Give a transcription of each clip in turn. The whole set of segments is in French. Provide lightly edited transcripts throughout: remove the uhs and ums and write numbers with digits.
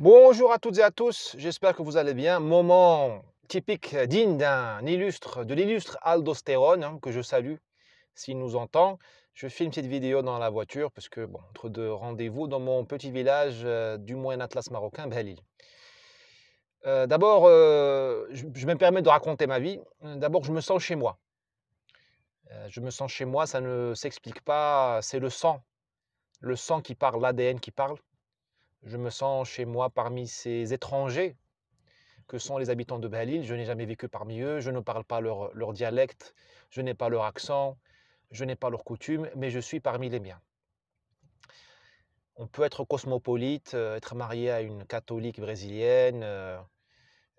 Bonjour à toutes et à tous, j'espère que vous allez bien. Moment typique digne de l'illustre Aldostérone, que je salue s'il nous entend. Je filme cette vidéo dans la voiture parce que, bon, entre deux rendez-vous dans mon petit village du Moyen Atlas marocain, Belil. D'abord, je me permets de raconter ma vie. D'abord, je me sens chez moi. Je me sens chez moi, ça ne s'explique pas, c'est le sang qui parle, l'ADN qui parle. Je me sens chez moi parmi ces étrangers que sont les habitants de Belle-Île. Je n'ai jamais vécu parmi eux, je ne parle pas leur dialecte, je n'ai pas leur accent, je n'ai pas leurs coutumes, mais je suis parmi les miens. On peut être cosmopolite, être marié à une catholique brésilienne,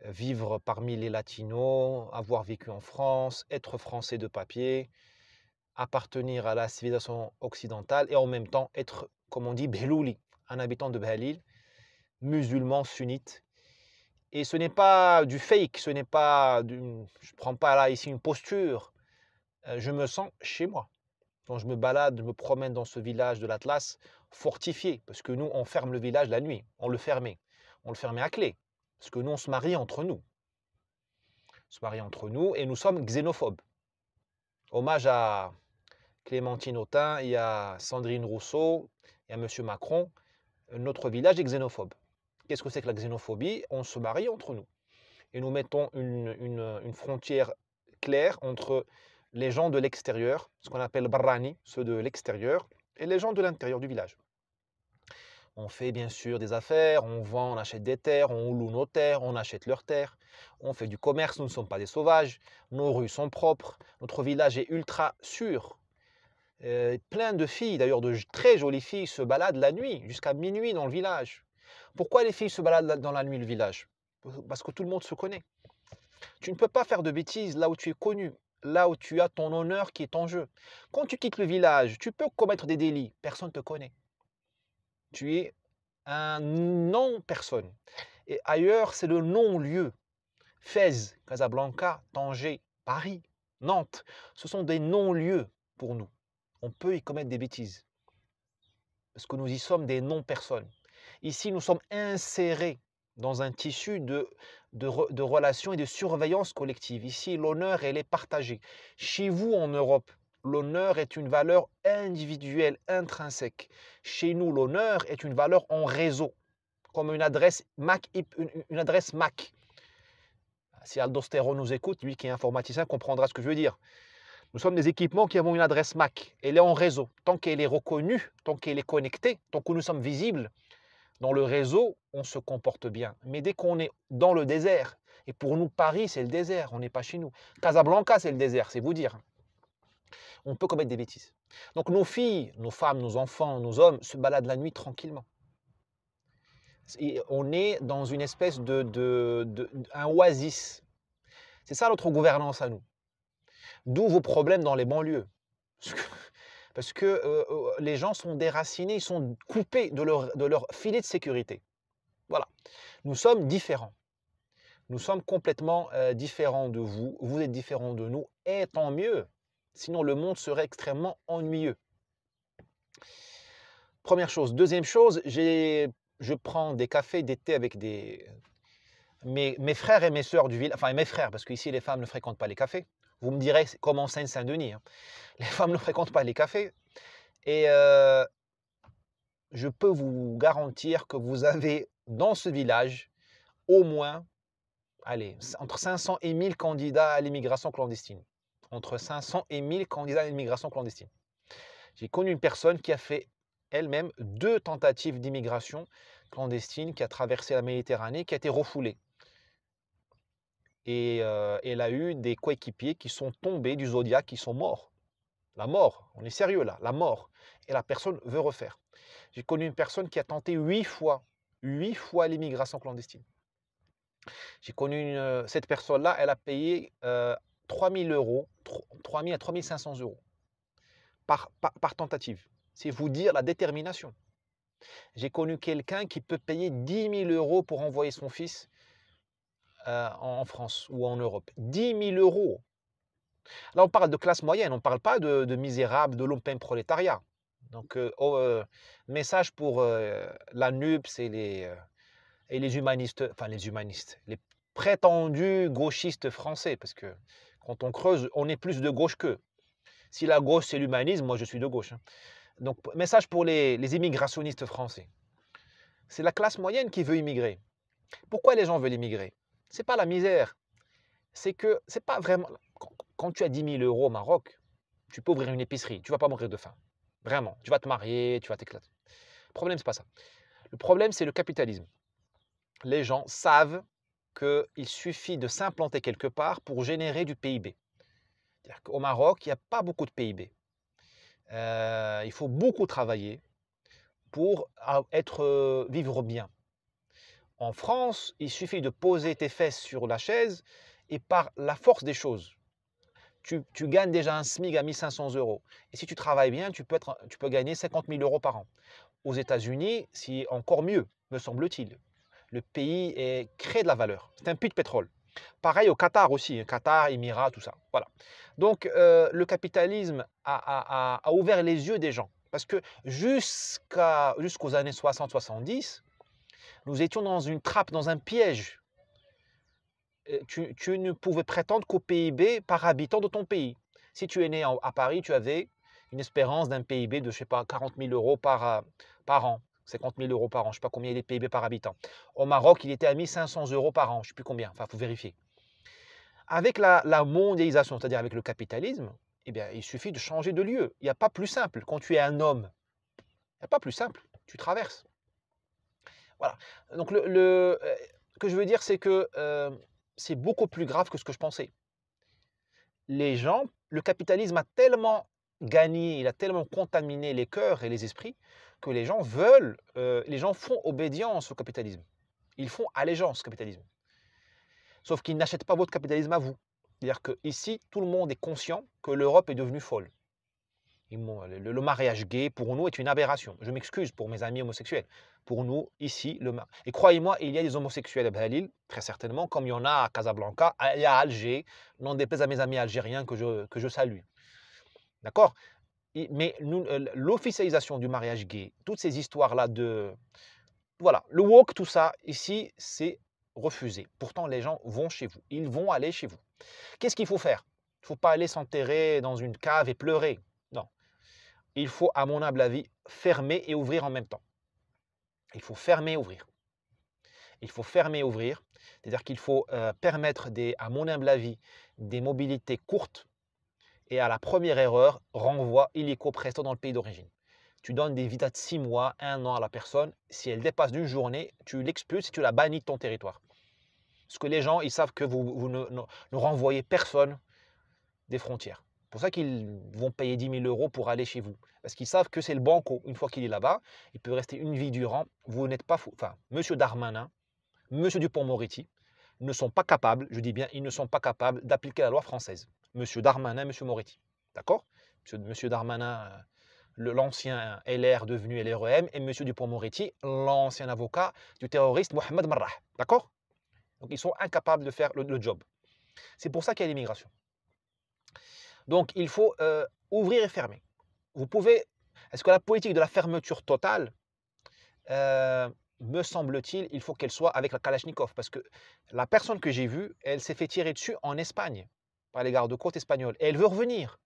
vivre parmi les latinos, avoir vécu en France, être français de papier, appartenir à la civilisation occidentale et en même temps être, comme on dit, Belouli, un habitant de Belle-Île, musulman sunnite. Et ce n'est pas du fake, ce n'est pas je ne prends pas là ici une posture, je me sens chez moi. Quand je me balade, je me promène dans ce village de l'Atlas, fortifié, parce que nous, on ferme le village la nuit, on le fermait. On le fermait à clé, parce que nous, on se marie entre nous. On se marie entre nous et nous sommes xénophobes. Hommage à Clémentine Autain, il y a Sandrine Rousseau, il y a Monsieur Macron. Notre village est xénophobe. Qu'est-ce que c'est que la xénophobie? On se marie entre nous. Et nous mettons une frontière claire entre les gens de l'extérieur, ce qu'on appelle Barrani, ceux de l'extérieur, et les gens de l'intérieur du village. On fait bien sûr des affaires, on vend, on achète des terres, on loue nos terres, on achète leurs terres, on fait du commerce, nous ne sommes pas des sauvages, nos rues sont propres, notre village est ultra sûr. Plein de filles, d'ailleurs de très jolies filles, se baladent la nuit, jusqu'à minuit dans le village. Pourquoi les filles se baladent dans la nuit le village? Parce que tout le monde se connaît. Tu ne peux pas faire de bêtises là où tu es connu, là où tu as ton honneur qui est en jeu. Quand tu quittes le village, tu peux commettre des délits, personne ne te connaît. Tu es un non-personne. Et ailleurs, c'est le non-lieu. Fès, Casablanca, Tanger, Paris, Nantes, ce sont des non-lieux pour nous. On peut y commettre des bêtises, parce que nous y sommes des non-personnes. Ici, nous sommes insérés dans un tissu de relations et de surveillance collective. Ici, l'honneur, elle est partagée. Chez vous, en Europe, l'honneur est une valeur individuelle, intrinsèque. Chez nous, l'honneur est une valeur en réseau, comme une adresse MAC. Une adresse MAC. Si Aldostero nous écoute, lui qui est informaticien comprendra ce que je veux dire. Nous sommes des équipements qui avons une adresse MAC. Elle est en réseau. Tant qu'elle est reconnue, tant qu'elle est connectée, tant que nous sommes visibles, dans le réseau, on se comporte bien. Mais dès qu'on est dans le désert, et pour nous, Paris, c'est le désert, on n'est pas chez nous. Casablanca, c'est le désert, c'est vous dire. On peut commettre des bêtises. Donc nos filles, nos femmes, nos enfants, nos hommes se baladent la nuit tranquillement. Et on est dans une espèce un oasis. C'est ça notre gouvernance à nous. D'où vos problèmes dans les banlieues. Parce que les gens sont déracinés, ils sont coupés de leur filet de sécurité. Voilà. Nous sommes différents. Nous sommes complètement différents de vous. Vous êtes différents de nous. Et tant mieux. Sinon, le monde serait extrêmement ennuyeux. Première chose. Deuxième chose, je prends des cafés, des thés avec mes frères et mes sœurs du village. Enfin, mes frères, parce qu'ici, les femmes ne fréquentent pas les cafés. Vous me direz, comme en Seine-Saint-Denis. Les femmes ne fréquentent pas les cafés. Et je peux vous garantir que vous avez dans ce village au moins, allez, entre 500 et 1000 candidats à l'immigration clandestine. Entre 500 et 1000 candidats à l'immigration clandestine. J'ai connu une personne qui a fait elle-même 2 tentatives d'immigration clandestine, qui a traversé la Méditerranée, qui a été refoulée. Et elle a eu des coéquipiers qui sont tombés du zodiaque, qui sont morts. La mort, on est sérieux là, la mort. Et la personne veut refaire. J'ai connu une personne qui a tenté 8 fois l'immigration clandestine. J'ai connu cette personne-là, elle a payé 3 000 €, 3 000 à 3 500 € par tentative. C'est vous dire la détermination. J'ai connu quelqu'un qui peut payer 10 000 € pour envoyer son fils en France ou en Europe. 10 000 €. Là, on parle de classe moyenne, on ne parle pas de misérables, de lumpen prolétariat. Donc, message pour la NUPS et et les humanistes, enfin les prétendus gauchistes français, parce que quand on creuse, on est plus de gauche qu'eux. Si la gauche, c'est l'humanisme, moi je suis de gauche, hein. Donc, message pour les immigrationnistes français. C'est la classe moyenne qui veut immigrer. Pourquoi les gens veulent immigrer? Ce n'est pas la misère. C'est que c'est pas vraiment. Quand tu as 10 000 euros au Maroc, tu peux ouvrir une épicerie. Tu ne vas pas mourir de faim. Vraiment. Tu vas te marier, tu vas t'éclater. Le problème, ce n'est pas ça. Le problème, c'est le capitalisme. Les gens savent qu'il suffit de s'implanter quelque part pour générer du PIB. C'est-à-dire qu'au Maroc, il n'y a pas beaucoup de PIB. Il faut beaucoup travailler pour vivre bien. En France, il suffit de poser tes fesses sur la chaise et par la force des choses, tu gagnes déjà un SMIC à 1 500 €. Et si tu travailles bien, tu peux gagner 50 000 € par an. Aux États-Unis, c'est encore mieux, me semble-t-il. Le pays crée de la valeur. C'est un puits de pétrole. Pareil au Qatar aussi, hein, Qatar, Émirats, tout ça. Voilà. Donc, le capitalisme a ouvert les yeux des gens. Parce que jusqu'aux années 60-70, nous étions dans une trappe, dans un piège. Tu ne pouvais prétendre qu'au PIB par habitant de ton pays. Si tu es né à Paris, tu avais une espérance d'un PIB de, je sais pas, 40 000 € par an, 50 000 € par an, je ne sais pas combien il est de PIB par habitant. Au Maroc, il était à 1 500 € par an, je ne sais plus combien, enfin, il faut vérifier. Avec la mondialisation, c'est-à-dire avec le capitalisme, eh bien, il suffit de changer de lieu. Il n'y a pas plus simple. Quand tu es un homme, il n'y a pas plus simple. Tu traverses. Voilà. Donc, ce que je veux dire, c'est que c'est beaucoup plus grave que ce que je pensais. Les gens, le capitalisme a tellement gagné, il a tellement contaminé les cœurs et les esprits que les gens font obédience au capitalisme. Ils font allégeance au capitalisme. Sauf qu'ils n'achètent pas votre capitalisme à vous. C'est-à-dire qu'ici, tout le monde est conscient que l'Europe est devenue folle. Le mariage gay, pour nous, est une aberration. Je m'excuse pour mes amis homosexuels. Pour nous, ici, et croyez-moi, il y a des homosexuels à Bhalil, très certainement, comme il y en a à Casablanca, et à Alger, n'en déplaise à mes amis algériens que je salue. D'accord? Mais l'officialisation du mariage gay, toutes ces histoires-là voilà, le woke, tout ça, ici, c'est refusé. Pourtant, les gens vont chez vous. Ils vont aller chez vous. Qu'est-ce qu'il faut faire? Il ne faut pas aller s'enterrer dans une cave et pleurer. Non. Il faut, à mon humble avis, fermer et ouvrir en même temps. Il faut fermer et ouvrir. Il faut fermer et ouvrir. C'est-à-dire qu'il faut permettre, à mon humble avis, des mobilités courtes. Et à la première erreur, renvoi illico presto dans le pays d'origine. Tu donnes des visas de 6 mois, 1 an à la personne. Si elle dépasse d'une journée, tu l'expulses et tu la bannis de ton territoire. Parce que les gens, ils savent que vous ne renvoyez personne des frontières. C'est pour ça qu'ils vont payer 10 000 € pour aller chez vous. Parce qu'ils savent que c'est le banco. Une fois qu'il est là-bas, il peut rester une vie durant. Vous n'êtes pas fou. Enfin, M. Darmanin, M. Dupond-Moretti ne sont pas capables, je dis bien, ils ne sont pas capables d'appliquer la loi française. M. Darmanin, M. Moretti. D'accord? M. Darmanin, l'ancien LR devenu LREM, et M. Dupond-Moretti, l'ancien avocat du terroriste Mohamed Marrah. D'accord? Donc, ils sont incapables de faire le job. C'est pour ça qu'il y a l'immigration. Donc, il faut ouvrir et fermer. Vous pouvez... Est-ce que la politique de la fermeture totale, me semble-t-il, il faut qu'elle soit avec la Kalachnikov. Parce que la personne que j'ai vue, elle s'est fait tirer dessus en Espagne, par les gardes-côtes espagnols. Et elle veut revenir.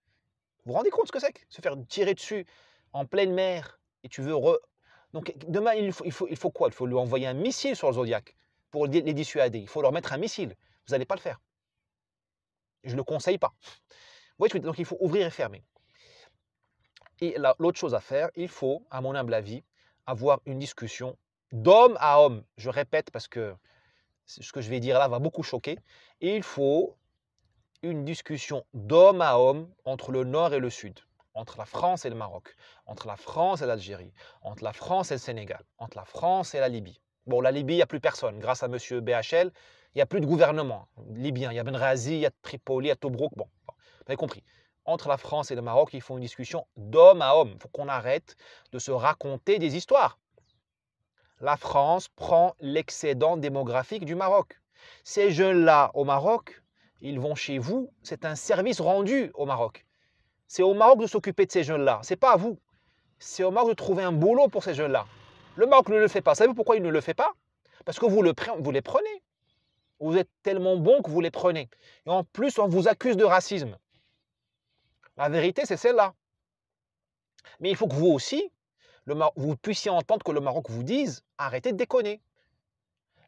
Vous vous rendez compte ce que c'est que se faire tirer dessus en pleine mer et tu veux Donc, demain, il faut quoi? Il faut lui envoyer un missile sur le Zodiac pour les dissuader. Il faut leur mettre un missile. Vous n'allez pas le faire. Je ne le conseille pas. Oui, donc il faut ouvrir et fermer. Et l'autre chose à faire, il faut, à mon humble avis, avoir une discussion d'homme à homme. Je répète parce que ce que je vais dire là va beaucoup choquer. Et il faut une discussion d'homme à homme entre le Nord et le Sud, entre la France et le Maroc, entre la France et l'Algérie, entre la France et le Sénégal, entre la France et la Libye. Bon, la Libye, il n'y a plus personne. Grâce à M. BHL, il n'y a plus de gouvernement libyen. Il y a Benghazi, il y a Tripoli, il y a Tobrouk. Bon, vous avez compris. Entre la France et le Maroc, il faut une discussion d'homme à homme. Il faut qu'on arrête de se raconter des histoires. La France prend l'excédent démographique du Maroc. Ces jeunes-là au Maroc, ils vont chez vous, c'est un service rendu au Maroc. C'est au Maroc de s'occuper de ces jeunes-là, ce n'est pas à vous. C'est au Maroc de trouver un boulot pour ces jeunes-là. Le Maroc ne le fait pas. Savez-vous pourquoi il ne le fait pas? Parce que vous les prenez. Vous êtes tellement bon que vous les prenez. Et en plus, on vous accuse de racisme. La vérité, c'est celle-là. Mais il faut que vous aussi, vous puissiez entendre que le Maroc vous dise, arrêtez de déconner.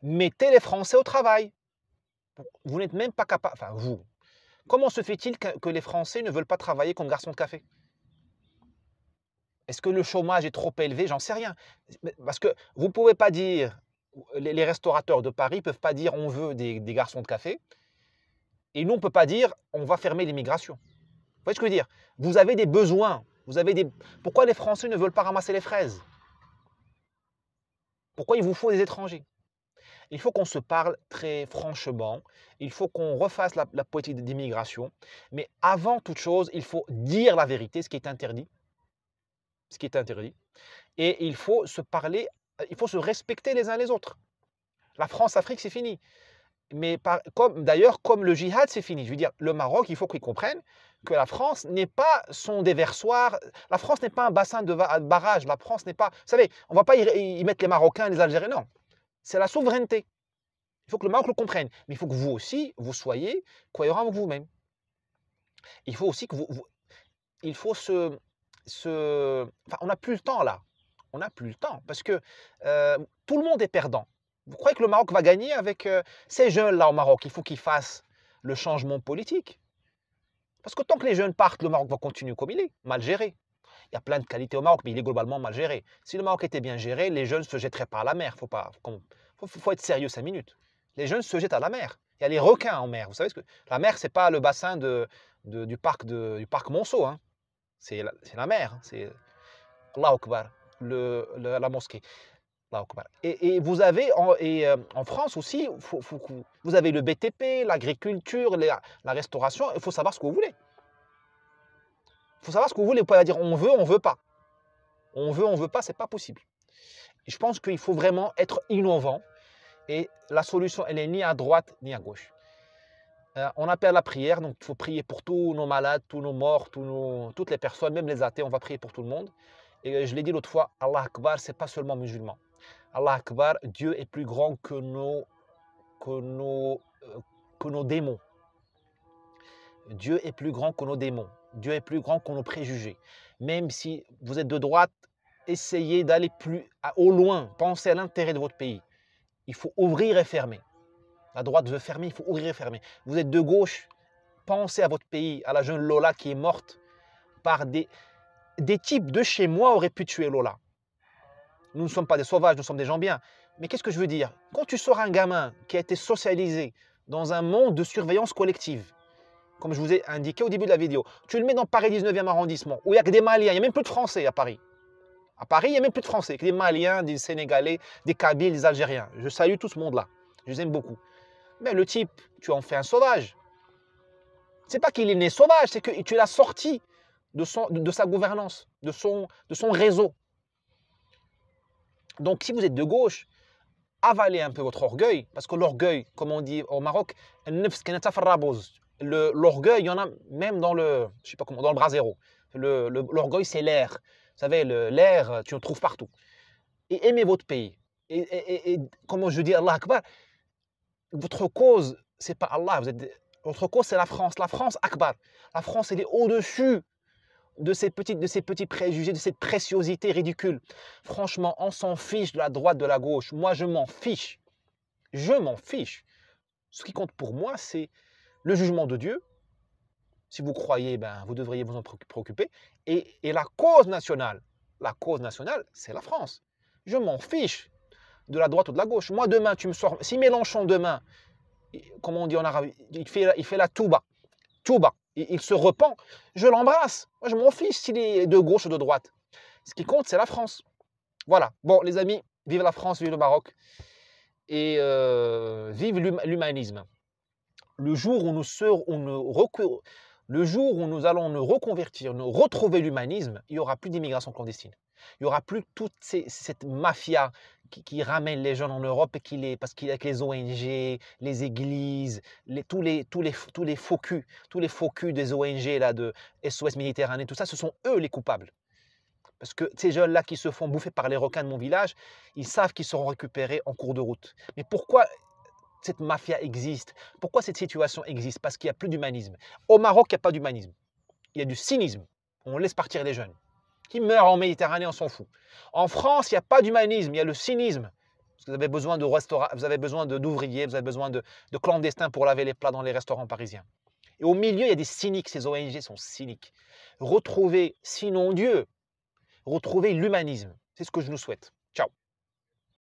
Mettez les Français au travail. Vous n'êtes même pas capable, enfin vous, comment se fait-il que les Français ne veulent pas travailler comme garçons de café? Est-ce que le chômage est trop élevé? J'en sais rien. Parce que vous ne pouvez pas dire, les restaurateurs de Paris ne peuvent pas dire on veut des garçons de café, et nous on ne peut pas dire on va fermer l'immigration. Vous voyez ce que je veux dire? Vous avez des besoins. Pourquoi les Français ne veulent pas ramasser les fraises? Pourquoi il vous faut des étrangers? Il faut qu'on se parle très franchement, il faut qu'on refasse la politique d'immigration, mais avant toute chose, il faut dire la vérité, ce qui est interdit, et il faut se parler, il faut se respecter les uns les autres. La France-Afrique, c'est fini. Mais d'ailleurs, comme le djihad, c'est fini. Je veux dire, le Maroc, il faut qu'il comprenne que la France n'est pas son déversoir, la France n'est pas un bassin de barrage, la France n'est pas... Vous savez, on ne va pas y mettre les Marocains et les Algériens, non. C'est la souveraineté. Il faut que le Maroc le comprenne. Mais il faut que vous aussi, vous soyez cohérent avec vous-même. Il faut aussi que il faut enfin, on n'a plus le temps là. On n'a plus le temps parce que tout le monde est perdant. Vous croyez que le Maroc va gagner avec ces jeunes-là au Maroc? Il faut qu'ils fassent le changement politique. Parce que tant que les jeunes partent, le Maroc va continuer comme il est, mal géré. Il y a plein de qualités au Maroc, mais il est globalement mal géré. Si le Maroc était bien géré, les jeunes ne se jetteraient pas à la mer. Faut être sérieux 5 minutes. Les jeunes se jettent à la mer. Il y a les requins en mer. Vous savez que la mer, ce n'est pas le bassin du parc Monceau. Hein. C'est la mer. Hein. C'est Allahu Akbar, la mosquée. Allahu Akbar. Et vous avez, en France aussi, vous avez le BTP, l'agriculture, la restauration. Il faut savoir ce que vous voulez. Il faut savoir ce que vous voulez. Vous pouvez pas dire on veut, on ne veut pas. On veut, on ne veut pas, ce n'est pas possible. Et je pense qu'il faut vraiment être innovant. Et la solution, elle n'est ni à droite ni à gauche. On appelle à la prière, donc il faut prier pour tous nos malades, tous nos morts, toutes les personnes, même les athées, on va prier pour tout le monde. Et je l'ai dit l'autre fois, Allah Akbar, ce n'est pas seulement musulman. Allah Akbar, Dieu est plus grand que nos démons. Dieu est plus grand que nos démons. Dieu est plus grand que nos préjugés. Même si vous êtes de droite, essayez d'aller au loin, pensez à l'intérêt de votre pays. Il faut ouvrir et fermer. La droite veut fermer, il faut ouvrir et fermer. Vous êtes de gauche, pensez à votre pays, à la jeune Lola qui est morte par des types de chez moi auraient pu tuer Lola. Nous ne sommes pas des sauvages, nous sommes des gens bien. Mais qu'est-ce que je veux dire? Quand tu sors un gamin qui a été socialisé dans un monde de surveillance collective, comme je vous ai indiqué au début de la vidéo, tu le mets dans Paris 19e arrondissement, où il n'y a que des Maliens, il n'y a même plus de Français à Paris. À Paris, il n'y a même plus de Français, que des Maliens, des Sénégalais, des Kabyles, des Algériens. Je salue tout ce monde-là, je les aime beaucoup. Mais le type, tu en fais un sauvage. Ce n'est pas qu'il est né sauvage, c'est que tu l'as sorti de sa gouvernance, de son réseau. Donc, si vous êtes de gauche, avalez un peu votre orgueil, parce que l'orgueil, comme on dit au Maroc, l'orgueil, il y en a même dans le, je sais pas comment, dans le brasero. L'orgueil, c'est l'air. Vous savez, l'air, tu le trouves partout. Et aimez votre pays. Et comme je dis, Allah Akbar, votre cause, c'est pas Allah. Votre cause, c'est la France. La France, Akbar. La France, elle est au-dessus de ces petits préjugés, de cette préciosité ridicule. Franchement, on s'en fiche de la droite, de la gauche. Moi, je m'en fiche. Je m'en fiche. Ce qui compte pour moi, c'est le jugement de Dieu. Si vous croyez, ben, vous devriez vous en préoccuper. Et la cause nationale, c'est la France. Je m'en fiche de la droite ou de la gauche. Moi, demain, tu me sors... Si Mélenchon, demain, comme on dit en arabe, il fait la touba. Touba. Il se repent. Je l'embrasse. Moi, je m'en fiche s'il est de gauche ou de droite. Ce qui compte, c'est la France. Voilà. Bon, les amis, vive la France, vive le Maroc. Et vive l'humanisme. Le jour où nous allons nous reconvertir, nous retrouver l'humanisme, il n'y aura plus d'immigration clandestine. Il n'y aura plus toute cette mafia qui ramène les jeunes en Europe et parce qu'il y a les ONG, les églises, tous les faux culs des ONG là, de SOS Méditerranée, tout ça, ce sont eux les coupables. Parce que ces jeunes-là qui se font bouffer par les requins de mon village, ils savent qu'ils seront récupérés en cours de route. Mais pourquoi cette mafia existe? Pourquoi cette situation existe? Parce qu'il n'y a plus d'humanisme. Au Maroc, il n'y a pas d'humanisme. Il y a du cynisme. On laisse partir les jeunes. Qui meurent en Méditerranée, on s'en fout. En France, il n'y a pas d'humanisme, il y a le cynisme. Parce que vous avez besoin de vous avez besoin d'ouvriers, vous avez besoin de clandestins pour laver les plats dans les restaurants parisiens. Et au milieu, il y a des cyniques, ces ONG sont cyniques. Retrouvez, sinon Dieu, retrouvez l'humanisme. C'est ce que je nous souhaite.